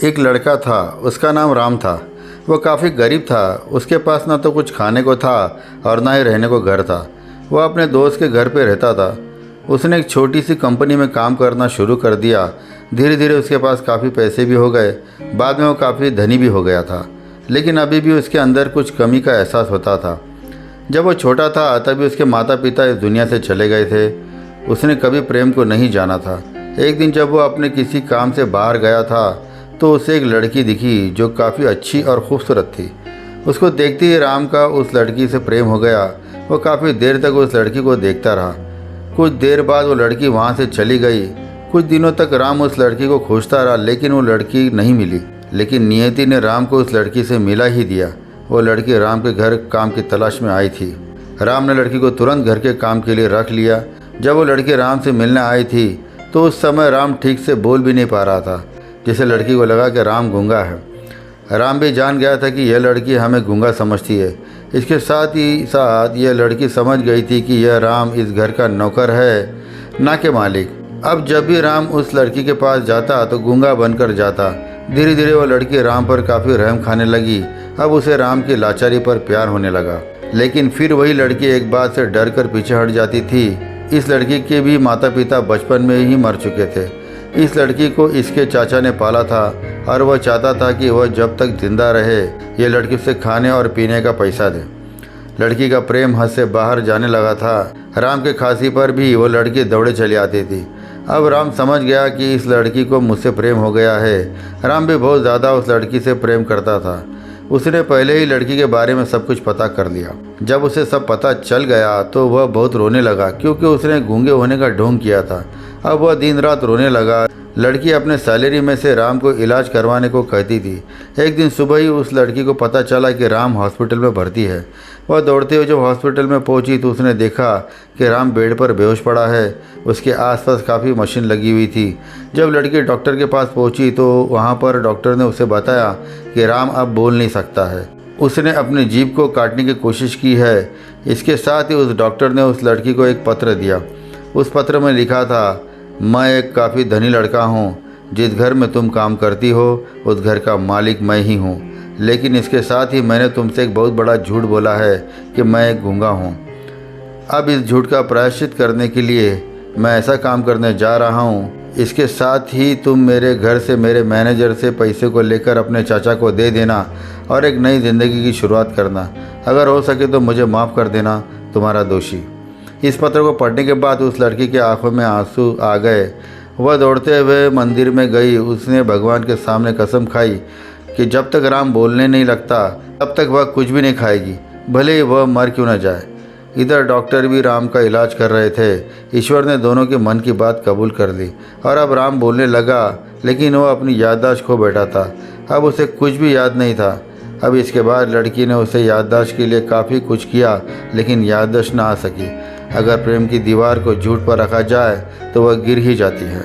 एक लड़का था, उसका नाम राम था। वो काफ़ी गरीब था। उसके पास ना तो कुछ खाने को था और ना ही रहने को घर था। वह अपने दोस्त के घर पे रहता था। उसने एक छोटी सी कंपनी में काम करना शुरू कर दिया। धीरे धीरे उसके पास काफ़ी पैसे भी हो गए। बाद में वो काफ़ी धनी भी हो गया था, लेकिन अभी भी उसके अंदर कुछ कमी का एहसास होता था। जब वो छोटा था तभी उसके माता पिता इस दुनिया से चले गए थे। उसने कभी प्रेम को नहीं जाना था। एक दिन जब वो अपने किसी काम से बाहर गया था तो उसे एक लड़की दिखी जो काफ़ी अच्छी और खूबसूरत थी। उसको देखते ही राम का उस लड़की से प्रेम हो गया। वो काफ़ी देर तक उस लड़की को देखता रहा। कुछ देर बाद वो लड़की वहाँ से चली गई। कुछ दिनों तक राम उस लड़की को खोजता रहा, लेकिन वो लड़की नहीं मिली। लेकिन नियति ने राम को उस लड़की से मिला ही दिया। वो लड़की राम के घर काम की तलाश में आई थी। राम ने लड़की को तुरंत घर के काम के लिए रख लिया। जब वो लड़की राम से मिलने आई थी तो उस समय राम ठीक से बोल भी नहीं पा रहा था, जिससे लड़की को लगा कि राम गूंगा है। राम भी जान गया था कि यह लड़की हमें गूंगा समझती है। इसके साथ ही साथ यह लड़की समझ गई थी कि यह राम इस घर का नौकर है, ना कि मालिक। अब जब भी राम उस लड़की के पास जाता तो गूंगा बनकर जाता। धीरे धीरे वह लड़की राम पर काफ़ी रहम खाने लगी। अब उसे राम की लाचारी पर प्यार होने लगा। लेकिन फिर वही लड़की एक बात से डर कर पीछे हट जाती थी। इस लड़की के भी माता पिता बचपन में ही मर चुके थे। इस लड़की को इसके चाचा ने पाला था और वह चाहता था कि वह जब तक जिंदा रहे ये लड़की उसे खाने और पीने का पैसा दे। लड़की का प्रेम हद से बाहर जाने लगा था। राम के खांसी पर भी वो लड़की दौड़े चली आती थी। अब राम समझ गया कि इस लड़की को मुझसे प्रेम हो गया है। राम भी बहुत ज़्यादा उस लड़की से प्रेम करता था। उसने पहले ही लड़की के बारे में सब कुछ पता कर लिया। जब उसे सब पता चल गया तो वह बहुत रोने लगा, क्योंकि उसने गूंगे होने का ढोंग किया था। अब वह दिन रात रोने लगा। लड़की अपने सैलरी में से राम को इलाज करवाने को कहती थी। एक दिन सुबह ही उस लड़की को पता चला कि राम हॉस्पिटल में भर्ती है। वह दौड़ते हुए जब हॉस्पिटल में पहुंची तो उसने देखा कि राम बेड पर बेहोश पड़ा है। उसके आसपास काफ़ी मशीन लगी हुई थी। जब लड़की डॉक्टर के पास पहुंची तो वहां पर डॉक्टर ने उसे बताया कि राम अब बोल नहीं सकता है। उसने अपनी जीभ को काटने की कोशिश की है। इसके साथ ही उस डॉक्टर ने उस लड़की को एक पत्र दिया। उस पत्र में लिखा था, मैं एक काफ़ी धनी लड़का हूँ। जिस घर में तुम काम करती हो उस घर का मालिक मैं ही हूँ। लेकिन इसके साथ ही मैंने तुमसे एक बहुत बड़ा झूठ बोला है कि मैं एक गूंगा हूँ। अब इस झूठ का प्रायश्चित करने के लिए मैं ऐसा काम करने जा रहा हूँ। इसके साथ ही तुम मेरे घर से मेरे मैनेजर से पैसे को लेकर अपने चाचा को दे देना और एक नई ज़िंदगी की शुरुआत करना। अगर हो सके तो मुझे माफ़ कर देना, तुम्हारा दोषी। इस पत्र को पढ़ने के बाद उस लड़की की आंखों में आंसू आ गए। वह दौड़ते हुए मंदिर में गई। उसने भगवान के सामने कसम खाई कि जब तक राम बोलने नहीं लगता तब तक वह कुछ भी नहीं खाएगी, भले ही वह मर क्यों न जाए। इधर डॉक्टर भी राम का इलाज कर रहे थे। ईश्वर ने दोनों के मन की बात कबूल कर ली और अब राम बोलने लगा, लेकिन वह अपनी याददाश्त खो बैठा था। अब उसे कुछ भी याद नहीं था। अब इसके बाद लड़की ने उसे याददाश्त के लिए काफ़ी कुछ किया, लेकिन याददाश्त ना आ सकी। अगर प्रेम की दीवार को झूठ पर रखा जाए तो वह गिर ही जाती है।